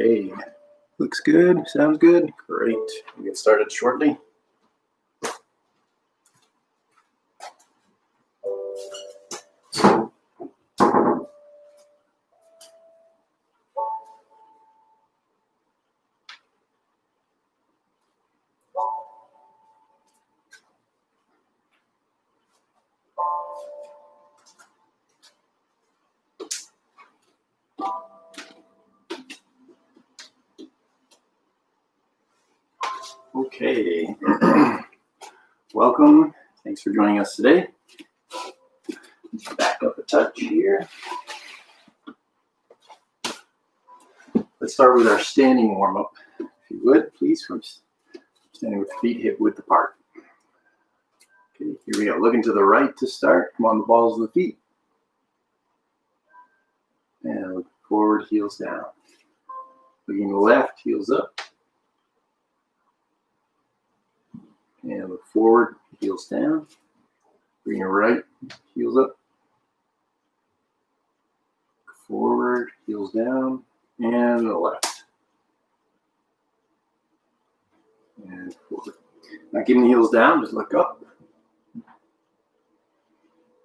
Okay, looks good, sounds good, great. We'll get started shortly. Okay, welcome. Thanks for joining us today. Back up a touch here. Let's start with our standing warm-up. If you would, please, from standing with feet hip width apart. Okay, here we go. Looking to the right to start. Come on the balls of the feet. And look forward, heels down. Looking left, heels up. And look forward, heels down. Bring your right, heels up. Forward, heels down, and the left. And forward. Not keeping the heels down, just look up.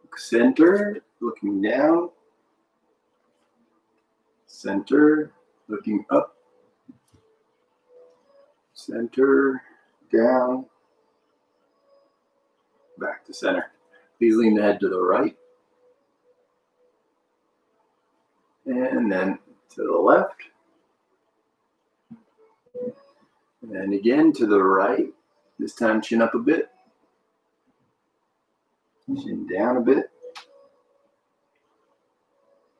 Look center, looking down. Center, looking up. Center, down. Back to center. Please lean the head to the right. And then to the left. And then again to the right. This time chin up a bit. Chin down a bit.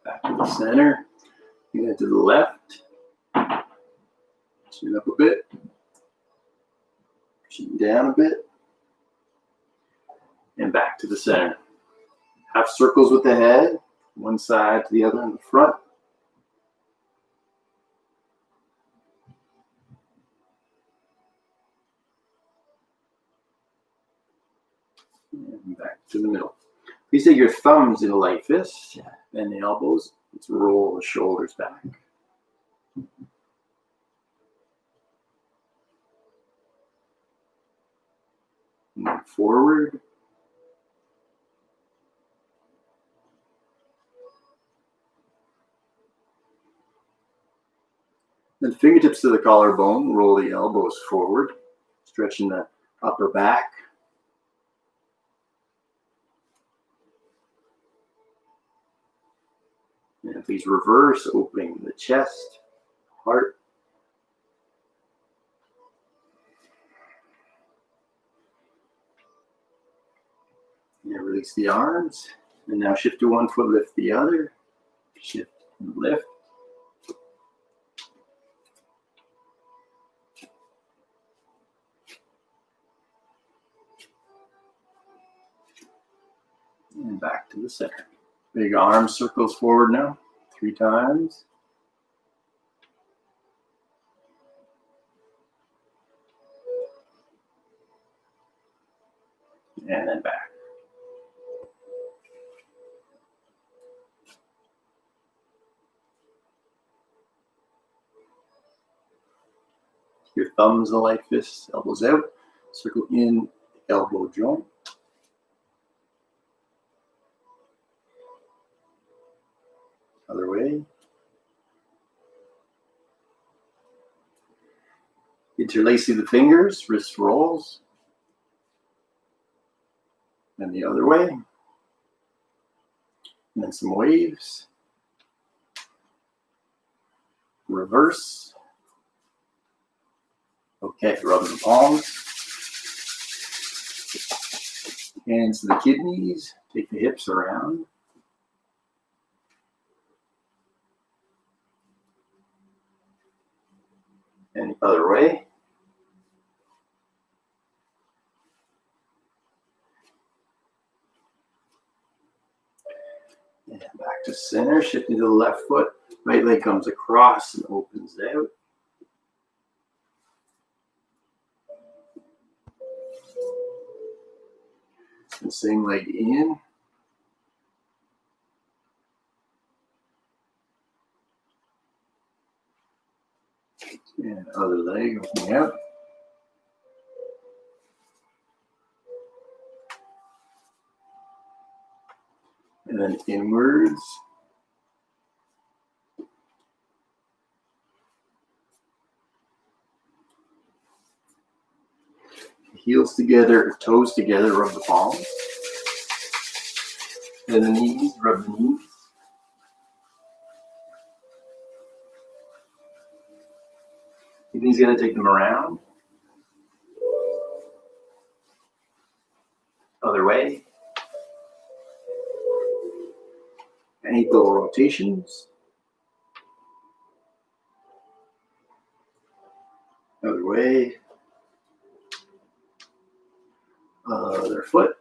Back to the center. And then to the left. Chin up a bit. Chin down a bit. And back to the center. Half circles with the head. One side to the other in the front. And back to the middle. Please take your thumbs in a light fist and the elbows. Let's roll the shoulders back. And forward. Then fingertips to the collarbone, roll the elbows forward, stretching the upper back. And please reverse, opening the chest, heart. And release the arms. And now shift to one foot, lift the other. Shift and lift. And back to the center. Big arm circles forward now, 3 times. And then back. Your thumbs in the light fists, elbows out. Circle in, elbow joint. Other way. Interlacing the fingers, wrist rolls. And the other way. And then some waves. Reverse. Okay, rub the palms. Hands to the kidneys. Take the hips around. And the other way. And back to center, shifting to the left foot. Right leg comes across and opens out. And same leg in. And other leg opening out. And then inwards. Heels together, toes together, rub the palms. And the knees, rub the knees. He's going to take them around. Other way. Ankle rotations. way. Other foot.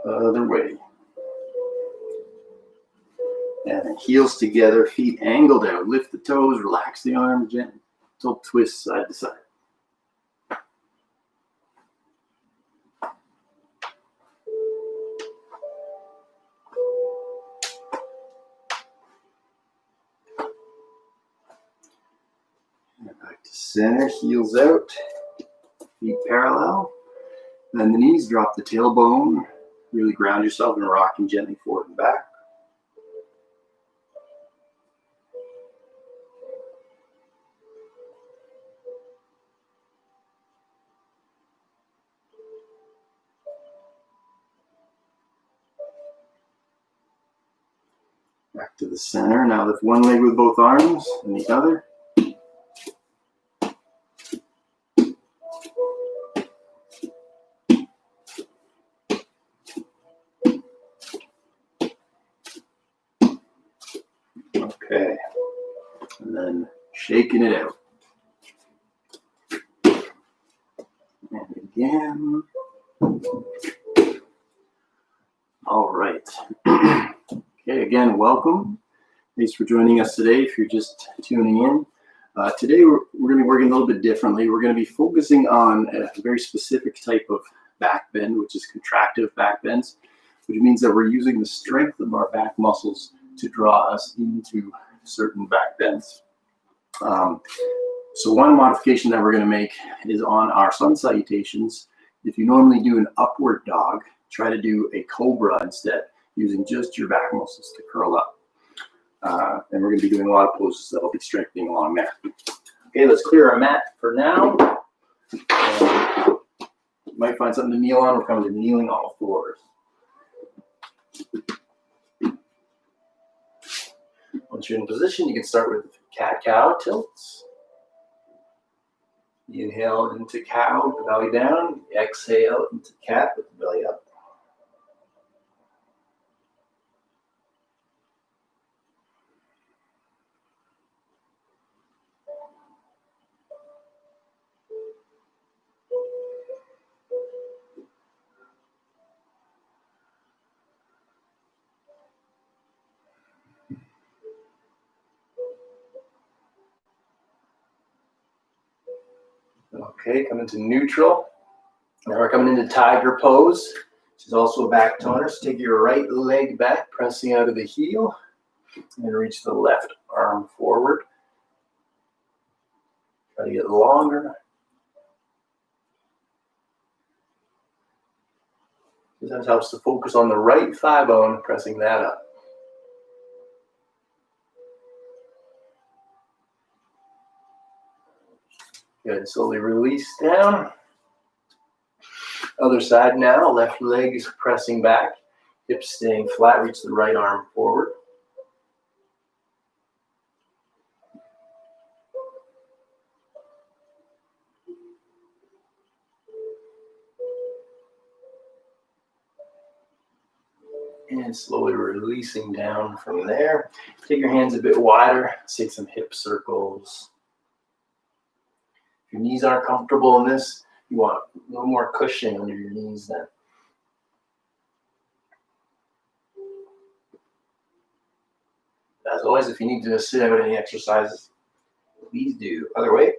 Other way. And then heels together, feet angled out. Lift the toes, relax the arm, gentle twist side to side. And back to center, heels out, feet parallel. Then the knees, drop the tailbone. Really ground yourself and rocking gently forward and back. Back to the center. Now lift one leg with both arms and the other. Okay. And then shaking it out. And again. All right. Okay, again, welcome. Thanks for joining us today if you're just tuning in. Today we're going to be working a little bit differently. We're going to be focusing on a very specific type of back bend, which is contractive back bends, which means that we're using the strength of our back muscles to draw us into certain back bends. So one modification that we're going to make is on our sun salutations. If you normally do an upward dog, try to do a cobra instead, using just your back muscles to curl up. And we're going to be doing a lot of poses that will be strengthening along there. Okay, let's clear our mat for now. You might find something to kneel on. We're coming to kneeling on all fours. Once you're in position, you can start with cat-cow tilts. Inhale into cow, with the belly down. Exhale into cat with the belly up. Okay, come into neutral. Now we're coming into tiger pose, which is also a back toner. So take your right leg back, pressing out of the heel, and reach the left arm forward. Try to get longer. Sometimes helps to focus on the right thigh bone, pressing that up. Good, slowly release down. Other side now, left leg is pressing back, hips staying flat, reach the right arm forward. And slowly releasing down from there. Take your hands a bit wider, take some hip circles. If your knees aren't comfortable in this, you want a little more cushion under your knees then. As always, if you need to sit out any exercises, please do. Other way.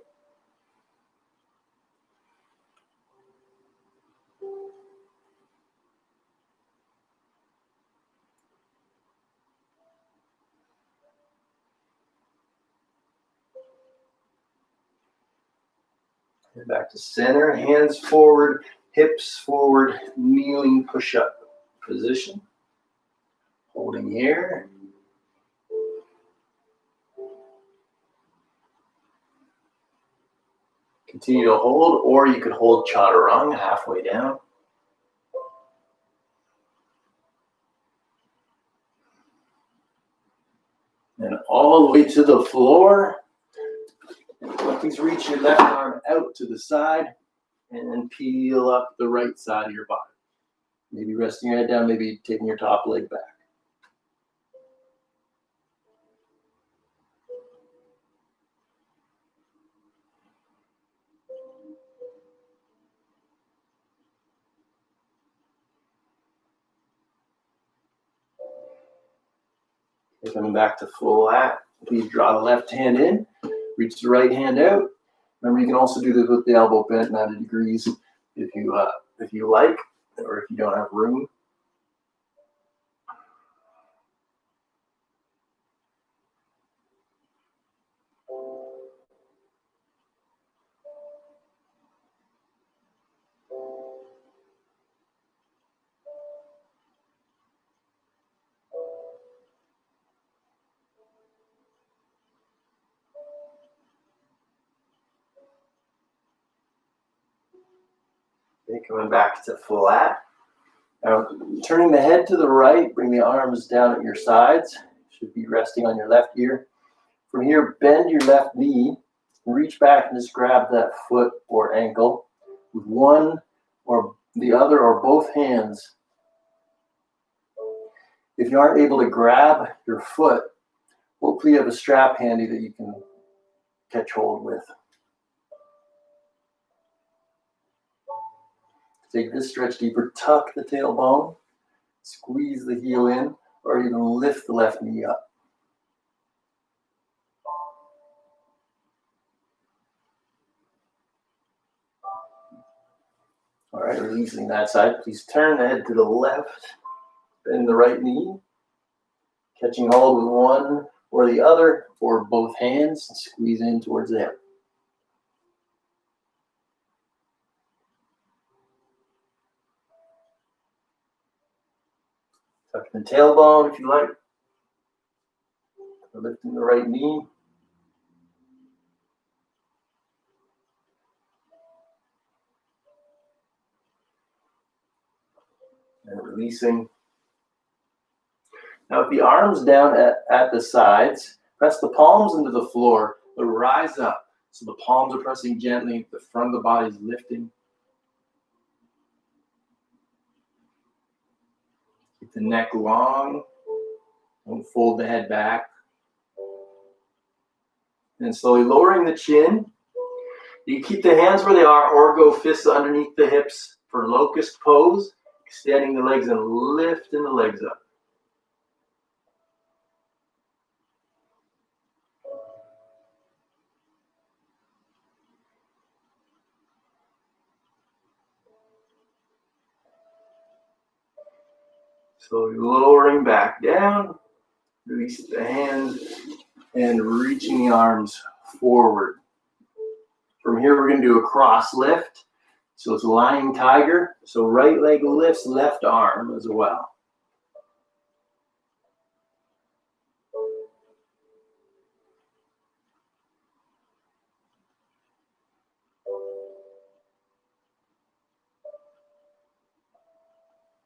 And back to center, hands forward, hips forward, kneeling push-up position. Holding here. Continue to hold, or you could hold chaturanga halfway down. And all the way to the floor. Please reach your left arm out to the side and then peel up the right side of your body. Maybe resting your head down, maybe taking your top leg back. Coming back to full lat. Please draw the left hand in, reach the right hand out. Remember, you can also do this with the elbow bent 90 degrees if you like, or if you don't have room. Okay, coming back to flat. Now, turning the head to the right, bring the arms down at your sides. Should be resting on your left ear. From here, bend your left knee, reach back and just grab that foot or ankle with one or the other or both hands. If you aren't able to grab your foot, hopefully you have a strap handy that you can catch hold with. Take this stretch deeper, tuck the tailbone, squeeze the heel in, or even lift the left knee up. All right, releasing that side. Please turn the head to the left, bend the right knee, catching hold with one or the other, or both hands, and squeeze in towards the hip. Tucking the tailbone if you like. Lifting the right knee. And releasing. Now with the arms down at the sides, press the palms into the floor, but rise up. So the palms are pressing gently, the front of the body is lifting. Keep the neck long. Don't fold the head back. And slowly lowering the chin. You keep the hands where they are or go fists underneath the hips for locust pose. Extending the legs and lifting the legs up. Slowly lowering back down. Release the hands and reaching the arms forward. From here, we're going to do a cross lift. So it's lying tiger. So right leg lifts, left arm as well.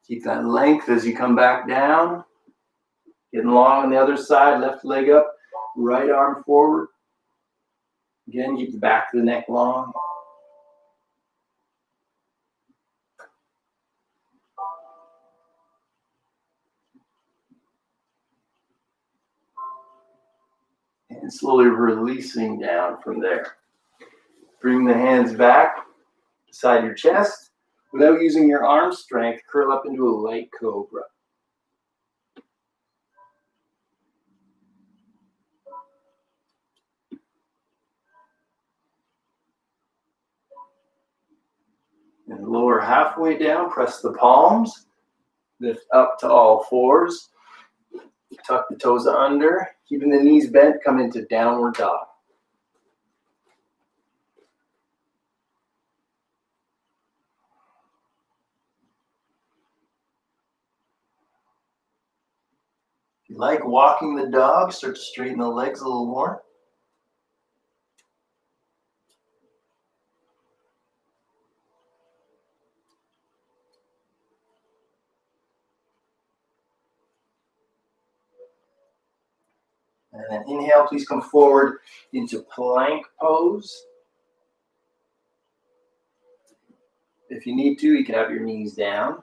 Keep that length as you come back down. Getting long on the other side, left leg up, right arm forward. Again, keep the back of the neck long. And slowly releasing down from there. Bring the hands back beside your chest. Without using your arm strength, curl up into a light cobra. And lower halfway down, press the palms. Lift up to all fours. Tuck the toes under. Keeping the knees bent, come into downward dog. If you like walking the dog, start to straighten the legs a little more. And then inhale, please come forward into plank pose. If you need to, you can have your knees down.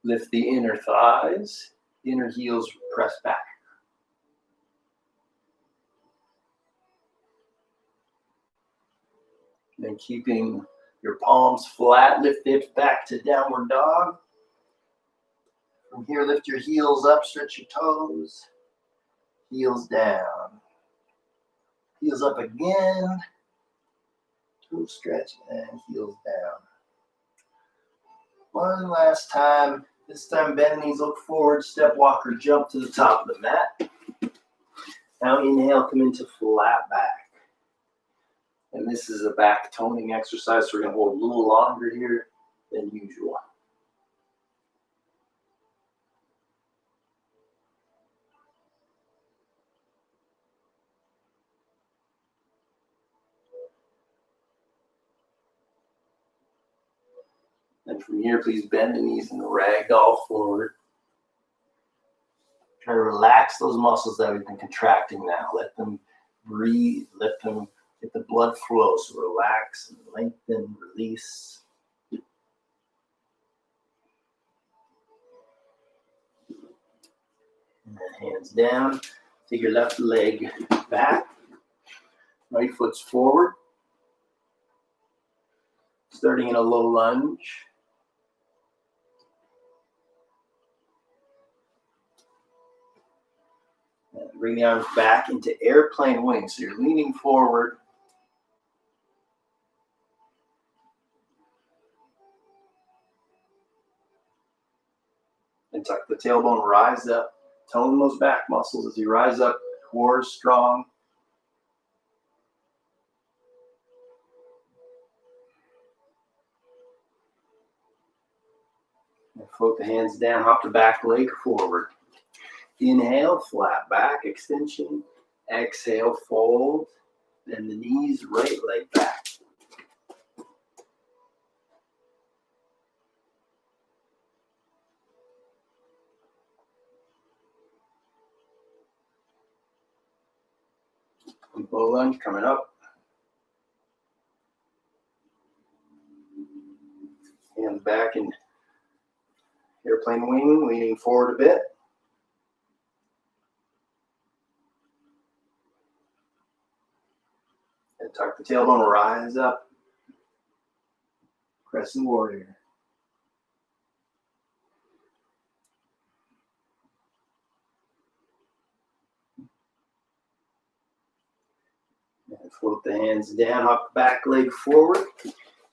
Lift the inner thighs, inner heels press back. Then keeping your palms flat, lift the hips back to downward dog. From here, lift your heels up, stretch your toes. Heels down. Heels up again. Toe stretch and heels down. One last time. This time bend knees, look forward, step walker, jump to the top of the mat. Now inhale, come into flat back. And this is a back toning exercise, so we're going to hold a little longer here than usual. And from here, please bend the knees and ragdoll forward. Try to relax those muscles that we've been contracting now. Let them breathe, let them get the blood flow. So relax and lengthen, release. And then hands down. Take your left leg back. Right foot's forward. Starting in a low lunge. And bring the arms back into airplane wings. So you're leaning forward. And tuck the tailbone, rise up. Tone those back muscles as you rise up. Core strong. And float the hands down, hop the back leg forward. Inhale, flat back extension. Exhale, fold. Bend the knees, right leg back. Low lunge coming up. Hands back in airplane wing, leaning forward a bit. And tuck the tailbone, rise up. Crescent warrior. And float the hands down, hop the back leg forward.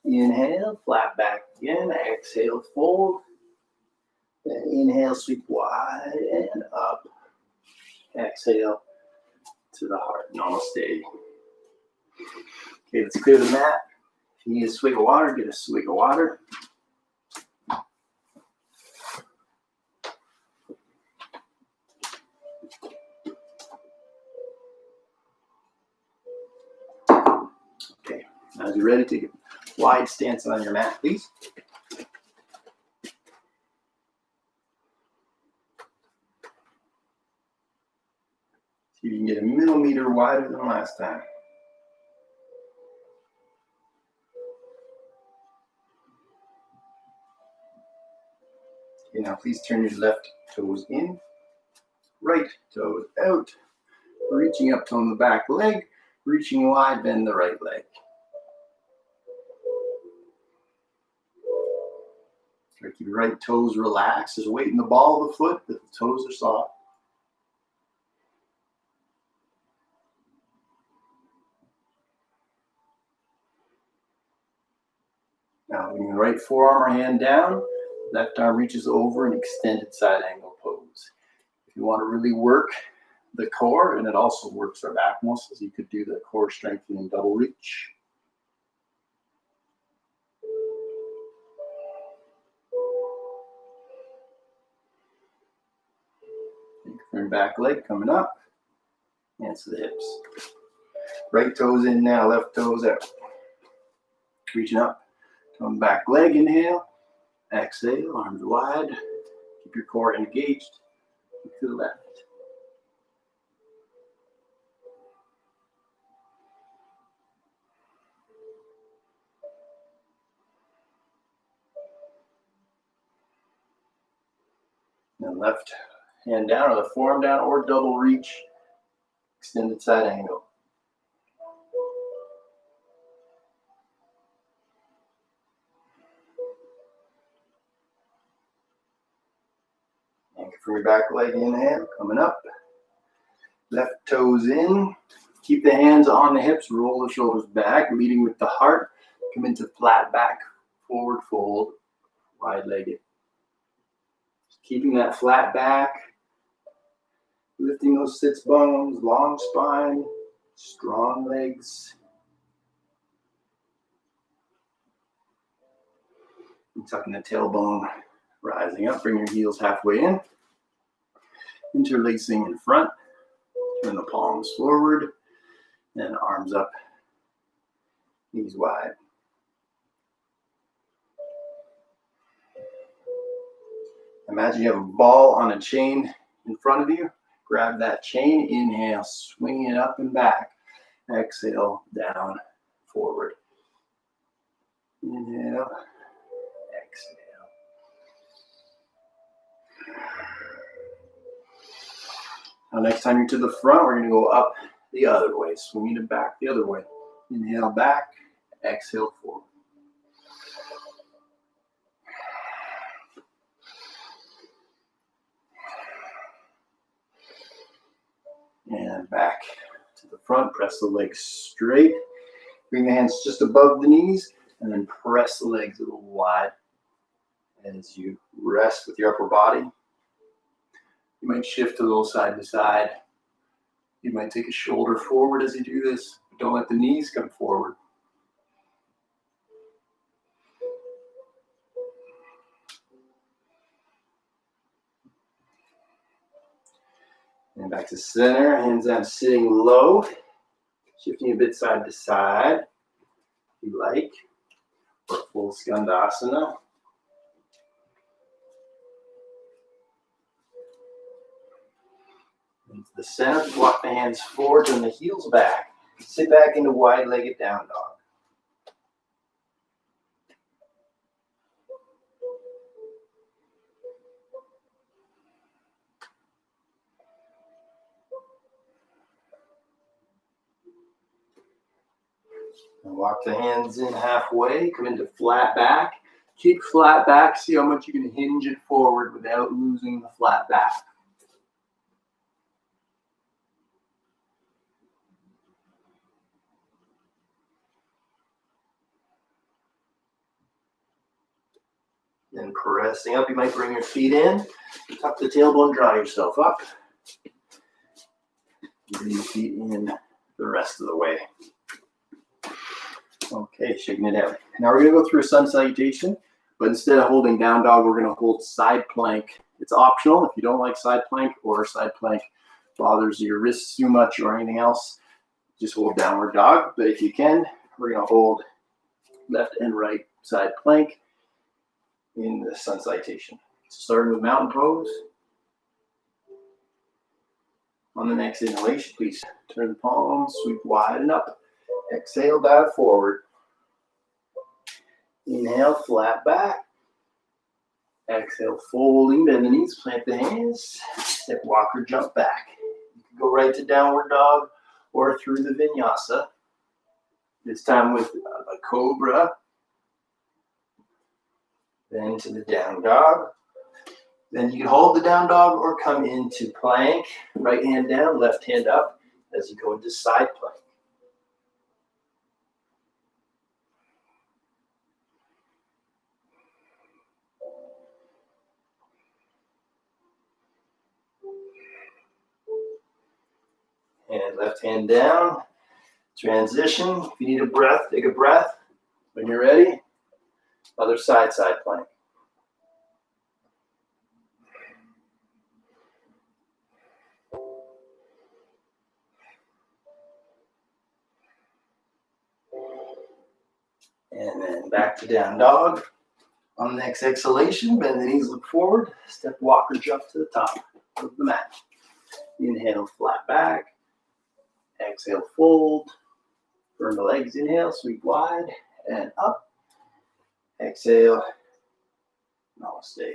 Inhale, flat back again. Exhale, fold. Then inhale, sweep wide and up. Exhale to the heart. Namaste. Okay, let's clear the mat. If you need a swig of water, get a swig of water. Okay, now as you're ready, take a wide stance on your mat, please. See if you can get a millimeter wider than last time. Okay, now please turn your left toes in, right toes out, reaching up, tone the back leg, reaching wide, bend the right leg. Try to keep your right toes relaxed. There's weight in the ball of the foot, but the toes are soft. Now, bring the right forearm or hand down, left arm reaches over and extended side angle pose. If you want to really work the core, and it also works our back muscles, you could do the core strengthening double reach. Turn back leg coming up, hands to the hips. Right toes in now, left toes out. Reaching up, tone back leg, inhale. Exhale, arms wide. Keep your core engaged. To the left. Now left hand down, or the forearm down, or double reach. Extended side angle. Anchor from your back leg, inhale, coming up. Left toes in. Keep the hands on the hips, roll the shoulders back, leading with the heart. Come into flat back, forward fold, wide-legged. Keeping that flat back, lifting those sits bones, long spine, strong legs. And tucking the tailbone, rising up, bring your heels halfway in. Interlacing in front, turn the palms forward, and arms up, knees wide. Imagine you have a ball on a chain in front of you. Grab that chain, inhale, swing it up and back. Exhale, down, forward. Inhale, exhale. Now next time you're to the front, we're gonna go up the other way, swinging it back the other way. Inhale back, exhale forward. And back to the front, press the legs straight. Bring the hands just above the knees, and then press the legs a little wide as you rest with your upper body. You might shift a little side to side. You might take a shoulder forward as you do this, but don't let the knees come forward. And back to center, hands down, sitting low. Shifting a bit side to side, if you like, for a full skandasana. Into the center, walk the hands forward and the heels back. Sit back into wide-legged down dog. And walk the hands in halfway, come into flat back. Keep flat back, see how much you can hinge it forward without losing the flat back. Then pressing up, you might bring your feet in, tuck the tailbone, draw yourself up. Bring your feet in the rest of the way. Okay, shaking it out. Now we're going to go through a sun salutation, but instead of holding down dog, we're going to hold side plank. It's optional if you don't like side plank or side plank bothers your wrists too much or anything else. Just hold downward dog, but if you can, we're going to hold left and right side plank in the sun salutation. Starting with mountain pose. On the next inhalation, please turn the palms, sweep wide and up. Exhale, dive forward. Inhale, flat back. Exhale, folding, bend the knees, plant the hands. Step, walk, or jump back. You can go right to downward dog or through the vinyasa. This time with a cobra. Then to the down dog. Then you can hold the down dog or come into plank. Right hand down, left hand up as you go into side plank. And left hand down. Transition. If you need a breath, take a breath. When you're ready, other side, side plank. And then back to down dog. On the next exhalation, bend the knees, look forward. Step, walk, or jump to the top of the mat. Inhale, flat back. Exhale, fold. Burn the legs, inhale, sweep wide and up. Exhale, namaste.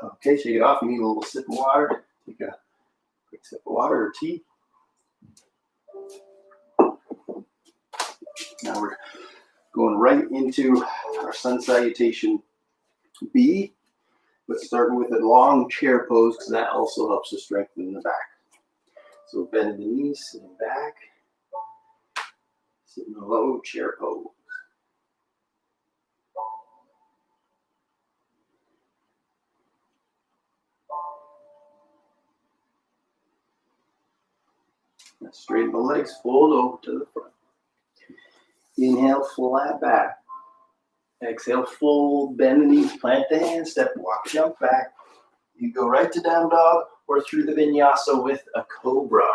Okay, shake it off. You need a little sip of water. Take a quick sip of water or tea. Now we're going right into our sun salutation B. but starting with a long chair pose because that also helps to strengthen the back. So bend the knees, sitting back, sit in a low chair pose. Now straighten the legs, fold over to the front. Inhale, flat back. Exhale, fold, bend the knees, plant the hands, step, walk, jump back. You go right to down dog or through the vinyasa with a cobra.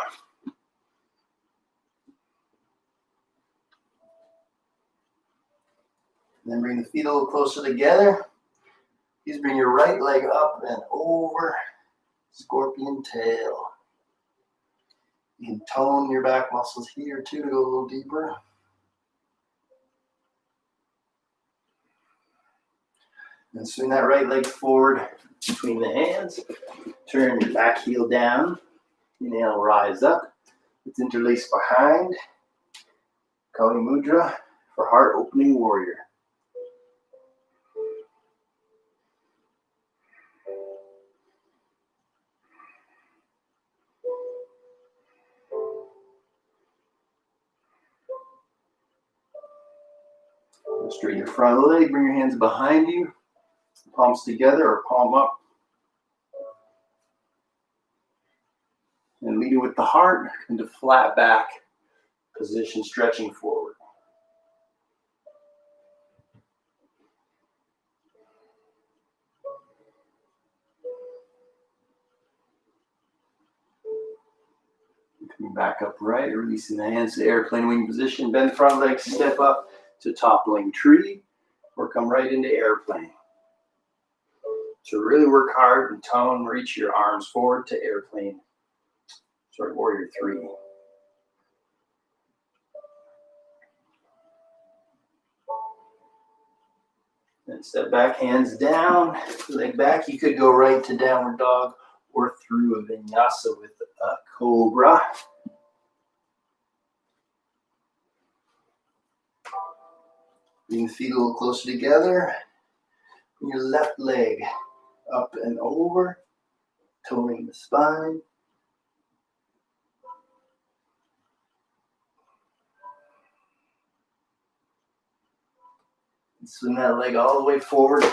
Then bring the feet a little closer together. Please bring your right leg up and over, scorpion tail. You can tone your back muscles here too to go a little deeper. And swing that right leg forward between the hands. Turn your back heel down. Inhale, rise up. Let's interlace behind. Kali Mudra for heart opening warrior. Straighten your front leg, bring your hands behind you, palms together or palm up. And leading with the heart into flat back position, stretching forward. Coming back upright, releasing the hands to airplane wing position, bend the front leg, step up to toppling tree, or come right into airplane. So really work hard and tone, reach your arms forward to airplane. Sorry, warrior three. Then step back, hands down, leg back. You could go right to downward dog or through a vinyasa with a cobra. Bring the feet a little closer together. Bring your left leg up and over, toning the spine. And swing that leg all the way forward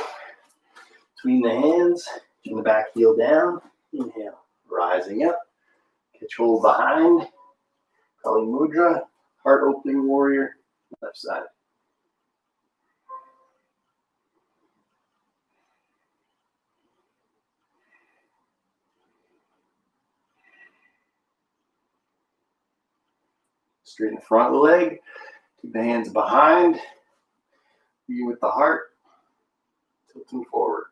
between the hands. Bring the back heel down. Inhale, rising up. Catch hold behind. Kali Mudra, heart opening warrior, left side. Straighten the front leg. Keep the hands behind. Be with the heart. Tilting forward.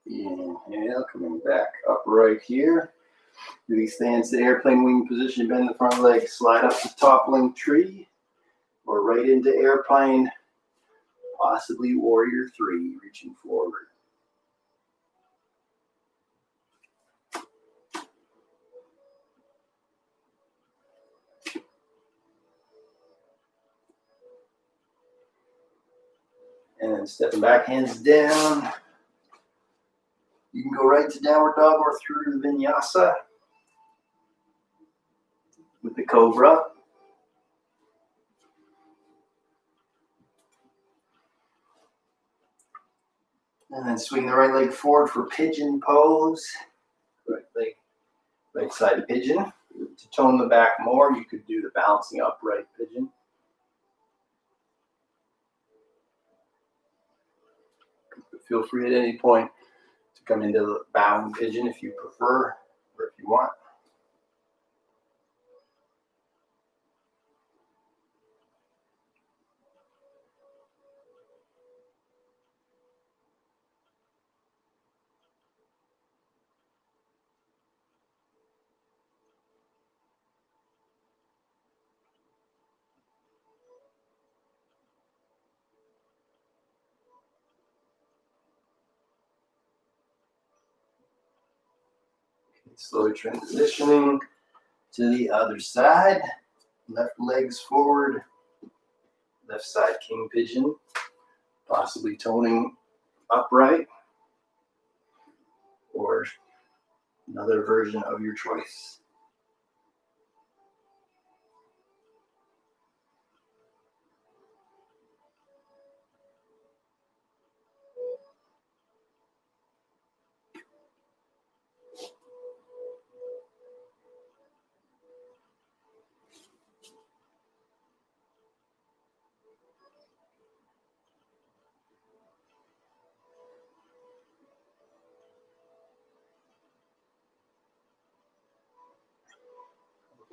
Inhale, coming back upright here. Release the hands to airplane wing position. Bend the front leg. Slide up to toppling tree or right into airplane. Possibly warrior three, reaching forward. And then stepping back, hands down. You can go right to downward dog or through the vinyasa with the cobra. And then swing the right leg forward for pigeon pose. Right leg, right side pigeon. To tone the back more, you could do the balancing upright pigeon. Feel free at any point to come into the bowing pigeon if you prefer or if you want. Slowly transitioning to the other side. Left legs forward. Left side king pigeon. Possibly toning upright. Or another version of your choice.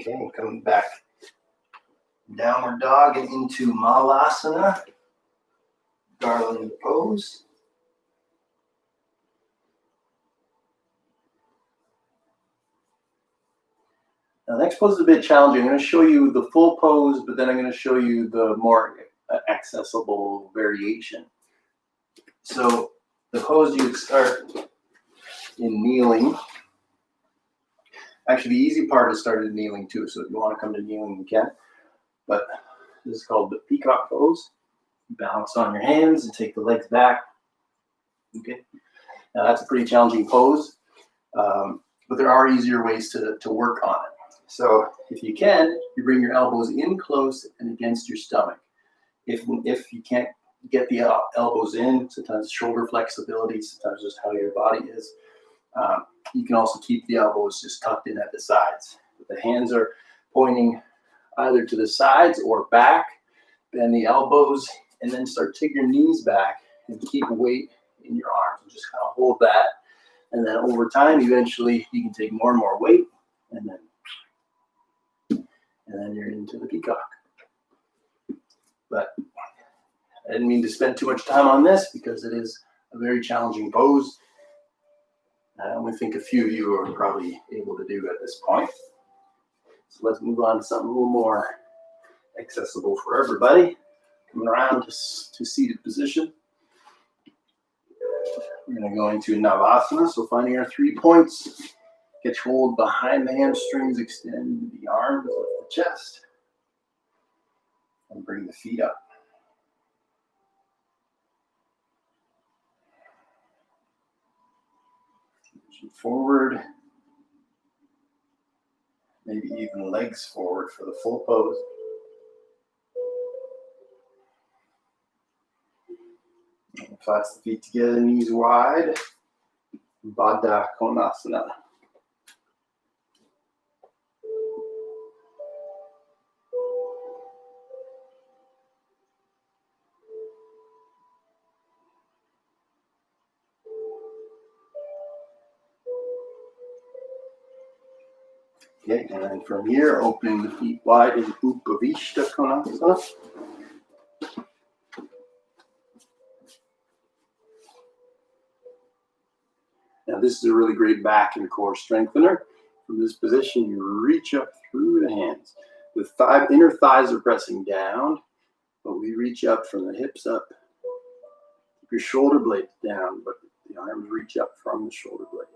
Okay, coming back, downward dog and into malasana, garland pose. Now, the next pose is a bit challenging. I'm going to show you the full pose, but then I'm going to show you the more accessible variation. So the pose you would start in kneeling. Actually, the easy part is started in kneeling too. So if you want to come to kneeling, you can. But this is called the peacock pose. Balance on your hands and take the legs back. Okay. Now that's a pretty challenging pose, but there are easier ways to work on it. So if you can, you bring your elbows in close and against your stomach. If you can't get the elbows in, sometimes shoulder flexibility, sometimes just how your body is. You can also keep the elbows just tucked in at the sides. The hands are pointing either to the sides or back. Bend the elbows and then start to take your knees back and keep weight in your arms. And just kind of hold that. And then over time, eventually, you can take more and more weight. And then you're into the peacock. But I didn't mean to spend too much time on this because it is a very challenging pose. I only think a few of you are probably able to do at this point. So let's move on to something a little more accessible for everybody. Coming around to seated position. We're going to go into Navasana. So finding our 3 points. Get your hold behind the hamstrings, extend the arms, lift the chest, and bring the feet up. Forward, maybe even legs forward for the full pose. Flex the feet together, knees wide. Baddha Konasana. Okay, and then from here, opening the feet wide in Upavishta Konasana. Now this is a really great back and core strengthener. From this position, you reach up through the hands. The inner thighs are pressing down, but we reach up from the hips up. Keep your shoulder blades down, but the arms reach up from the shoulder blades.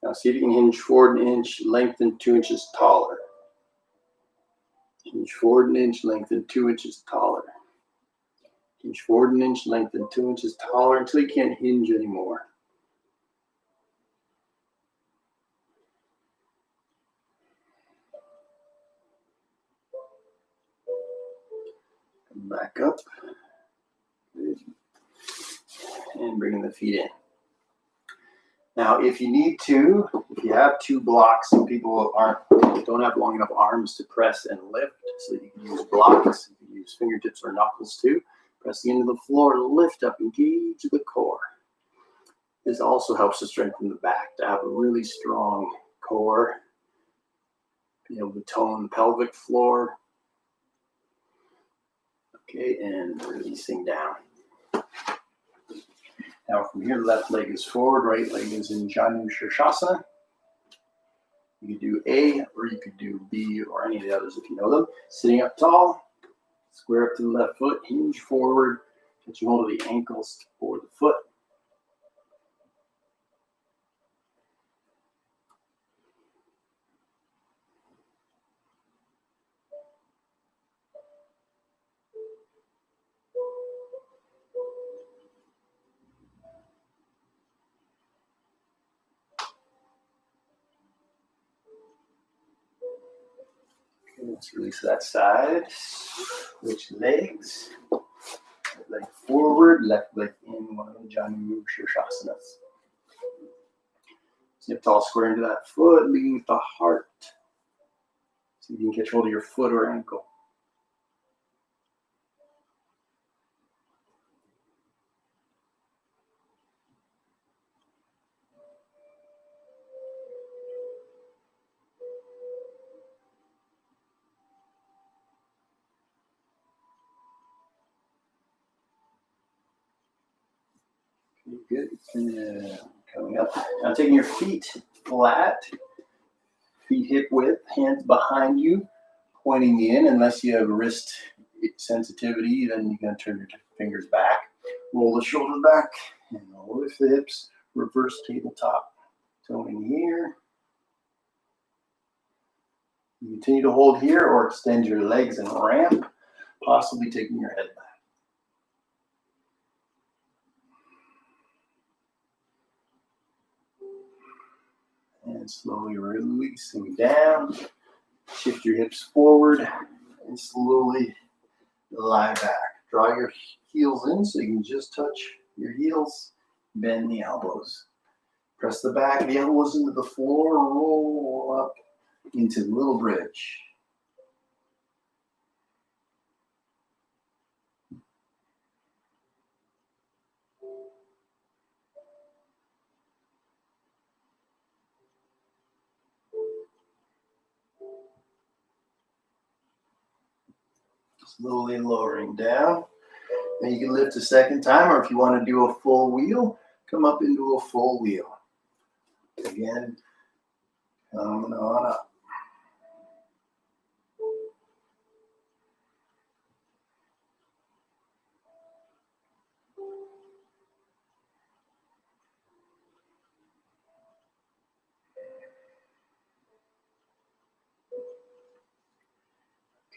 Now see if you can hinge forward an inch, lengthen 2 inches taller. Hinge forward an inch, lengthen 2 inches taller. Hinge forward an inch, lengthen 2 inches taller until you can't hinge anymore. Come back up. Good. And bringing the feet in. Now, if you need to, if you have 2 blocks, some people don't have long enough arms to press and lift, so you can use blocks. You can use fingertips or knuckles too. Pressing into the floor, lift up, engage the core. This also helps to strengthen the back, to have a really strong core, be able to tone the pelvic floor. Okay, and releasing down. Now from here, left leg is forward, right leg is in Janu Shirshasana. You could do A, or you could do B, or any of the others if you know them. Sitting up tall, square up to the left foot, hinge forward, Get your hold of the ankles or the foot. Okay, let's release that side. Switch legs. Right leg forward, left leg in, one of the Janu Shirshasanas. Snip tall square into that foot, leading with the heart. See if you can catch hold of your foot or ankle. Okay, good. Coming up. Now taking your feet flat, feet hip width, hands behind you, pointing in. Unless you have wrist sensitivity, then you're going to turn your fingers back. Roll the shoulders back and lift the hips. Reverse tabletop. Toning here. You continue to hold here or extend your legs and ramp, possibly taking your head back. And slowly releasing down. Shift your hips forward and slowly lie back. Draw your heels in so you can just touch your heels. Bend the elbows. Press the back of the elbows into the floor. Roll up into the little bridge. Slowly lowering down. Then you can lift a second time, or if you want to do a full wheel, come up into a full wheel. Again, coming on up.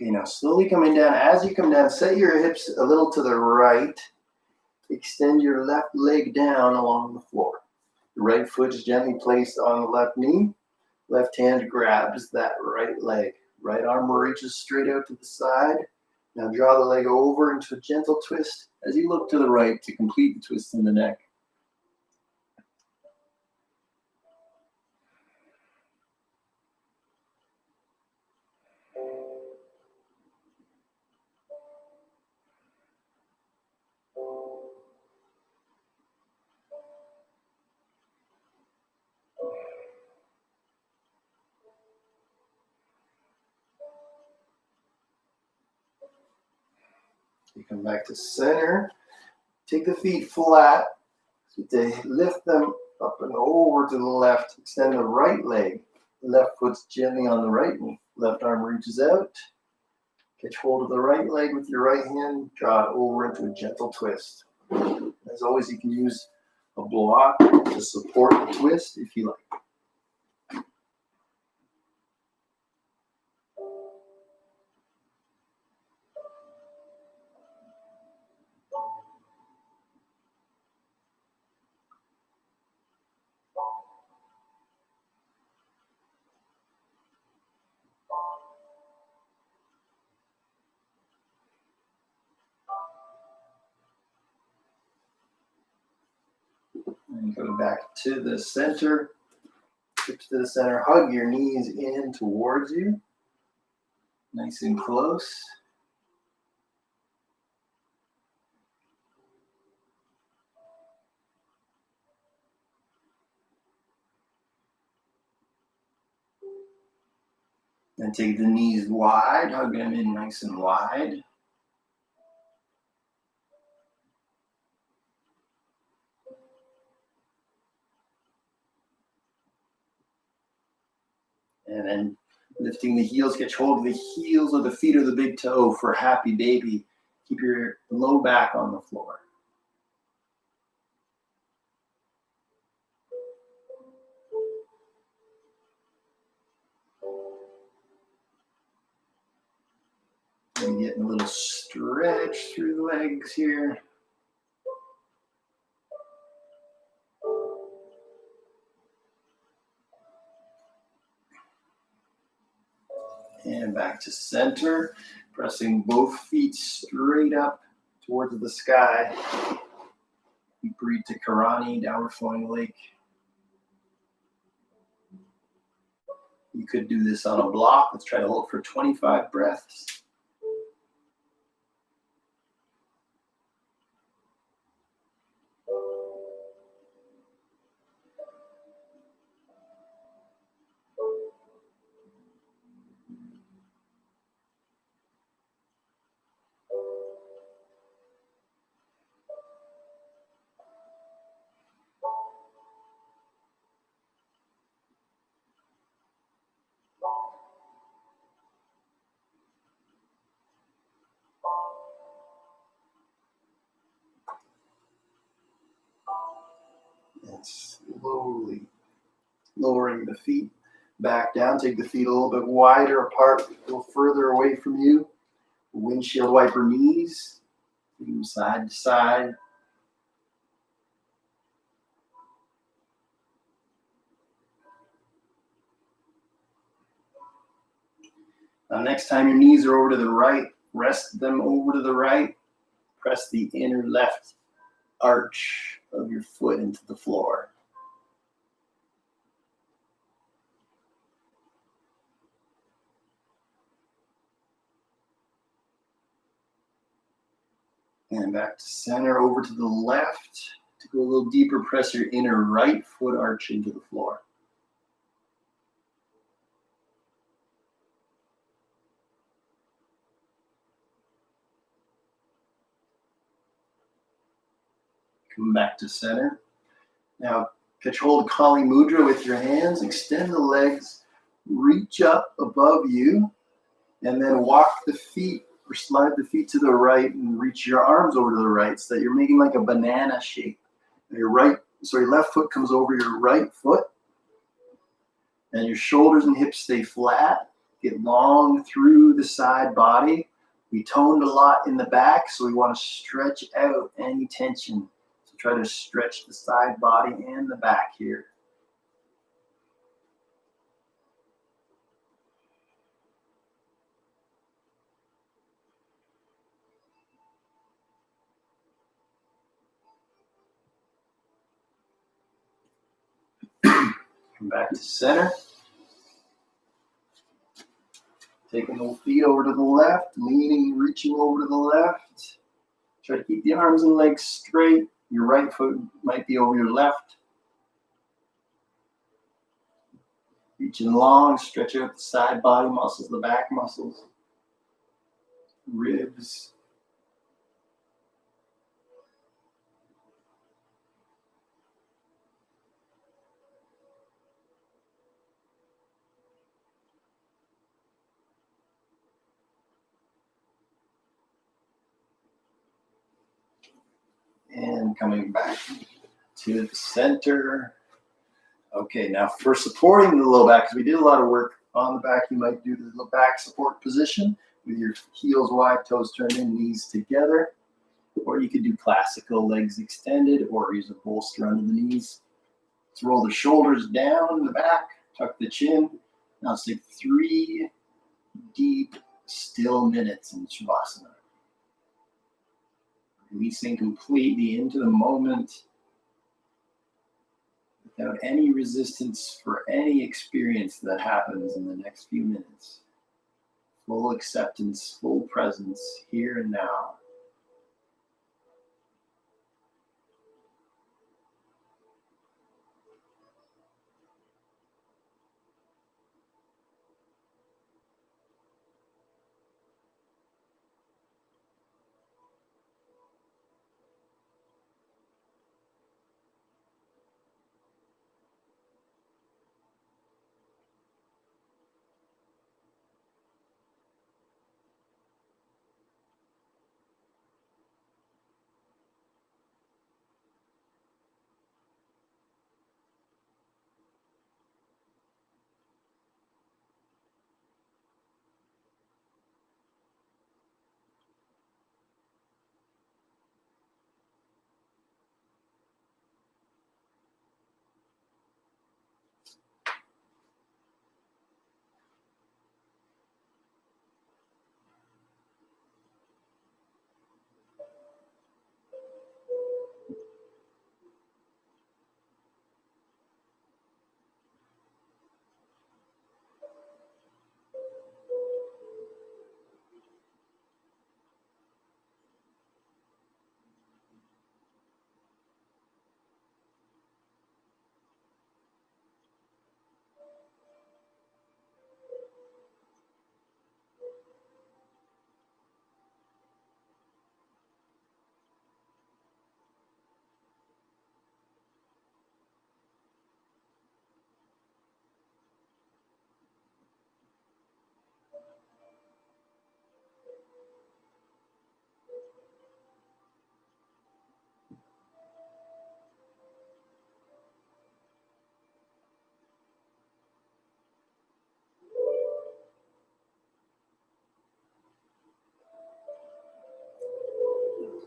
Okay, now slowly coming down. As you come down, set your hips a little to the right. Extend your left leg down along the floor. The right foot is gently placed on the left knee. Left hand grabs that right leg. Right arm reaches straight out to the side. Now draw the leg over into a gentle twist as you look to the right to complete the twist in the neck. You come back to center. Take the feet flat. Lift them up and over to the left. Extend the right leg. The left foot's gently on the right knee. Left arm reaches out. Catch hold of the right leg with your right hand. Draw it over into a gentle twist. As always, you can use a block to support the twist if you like. And go back to the center. Hips to the center. Hug your knees in towards you. Nice and close. Then take the knees wide. Hug them in nice and wide. And then lifting the heels, get hold of the heels of the feet or the big toe for happy baby. Keep your low back on the floor. And getting a little stretch through the legs here. And back to center, pressing both feet straight up towards the sky. We breathe to Karani, downward flowing lake. You could do this on a block. Let's try to hold for 25 breaths. And slowly lowering the feet back down. Take the feet a little bit wider apart, a little further away from you. Windshield wiper knees, from side to side. Now, next time your knees are over to the right, rest them over to the right. Press the inner left arch of your foot into the floor. And back to center, over to the left. To go a little deeper, press your inner right foot arch into the floor. Come back to center. Now, control Kali Mudra with your hands. Extend the legs, reach up above you, and then walk the feet or slide the feet to the right and reach your arms over to the right so that you're making like a banana shape. Your left foot comes over your right foot, and your shoulders and hips stay flat. Get long through the side body. We toned a lot in the back, so we want to stretch out any tension. So try to stretch the side body and the back here. Come back to center. Taking the feet over to the left, leaning, reaching over to the left. Try to keep the arms and legs straight. Your right foot might be over your left. Reaching long, stretch out the side body muscles, the back muscles, ribs. And coming back to the center. Okay, now for supporting the low back, because we did a lot of work on the back, you might do the back support position with your heels wide, toes turned in, knees together. Or you could do classical, legs extended, or use a bolster under the knees. Let's roll the shoulders down in the back, tuck the chin. Now let's take 3 deep, still minutes in Shavasana. Releasing completely into the moment without any resistance for any experience that happens in the next few minutes. Full acceptance, full presence here and now.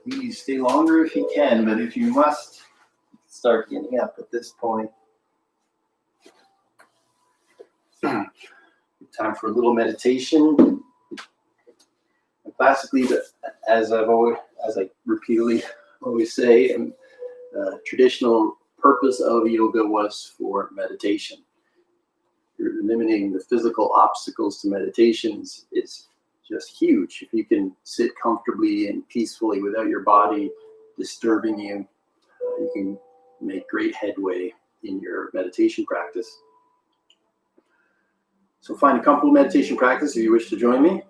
Please stay longer if you can, but if you must, start getting up at this point. Time for a little meditation. Classically, as I repeatedly always say, traditional purpose of yoga was for meditation. You're eliminating the physical obstacles to meditations is just huge. If you can sit comfortably and peacefully without your body disturbing you, you can make great headway in your meditation practice. So find a comfortable meditation practice if you wish to join me.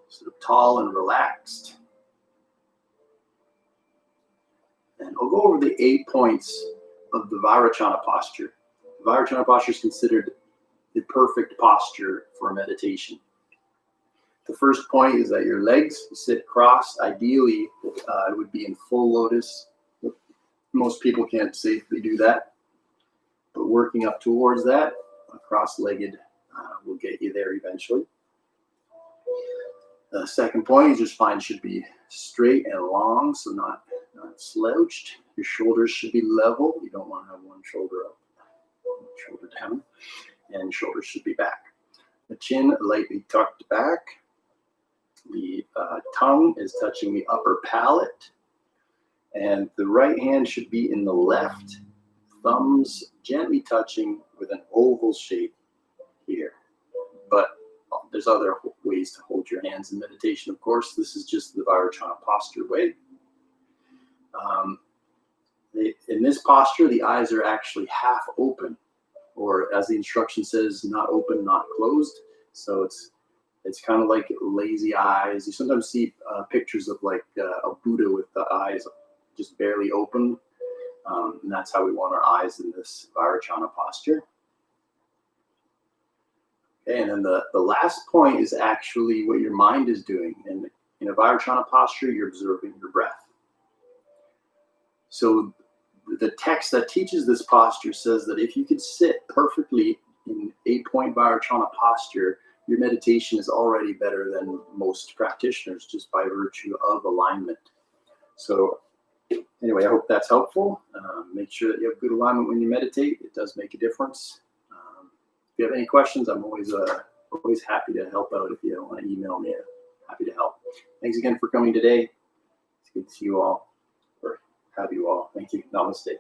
Sit up tall and relaxed. And I'll go over the 8 points of the Vairocana posture. The Vairocana posture is considered the perfect posture for meditation. The first point is that your legs sit crossed. Ideally, it would be in full lotus. Most people can't safely do that, but working up towards that, cross-legged will get you there eventually. The second point is your spine should be straight and long, so not slouched. Your shoulders should be level. You don't want to have one shoulder up, one shoulder down, and shoulders should be back. The chin lightly tucked back. The tongue is touching the upper palate, and the right hand should be in the left, thumbs gently touching with an oval shape here. But there's other ways to hold your hands in meditation, of course. This is just the Vairocana posture way. In this posture, the eyes are actually half open, or as the instruction says, not open, not closed. So it's kind of like lazy eyes. You sometimes see pictures of like a Buddha with the eyes just barely open. And that's how we want our eyes in this Vairocana posture. Okay, and then the last point is actually what your mind is doing. And in a Vairocana posture, you're observing your breath. So the text that teaches this posture says that if you could sit perfectly in 8-point Vairocana posture, your meditation is already better than most practitioners just by virtue of alignment. So anyway, I hope that's helpful. Make sure that you have good alignment when you meditate. It does make a difference. If you have any questions, I'm always happy to help out. If you want to email me, I'm happy to help. Thanks again for coming today. It's good to see you all, or have you all. Thank you. Namaste.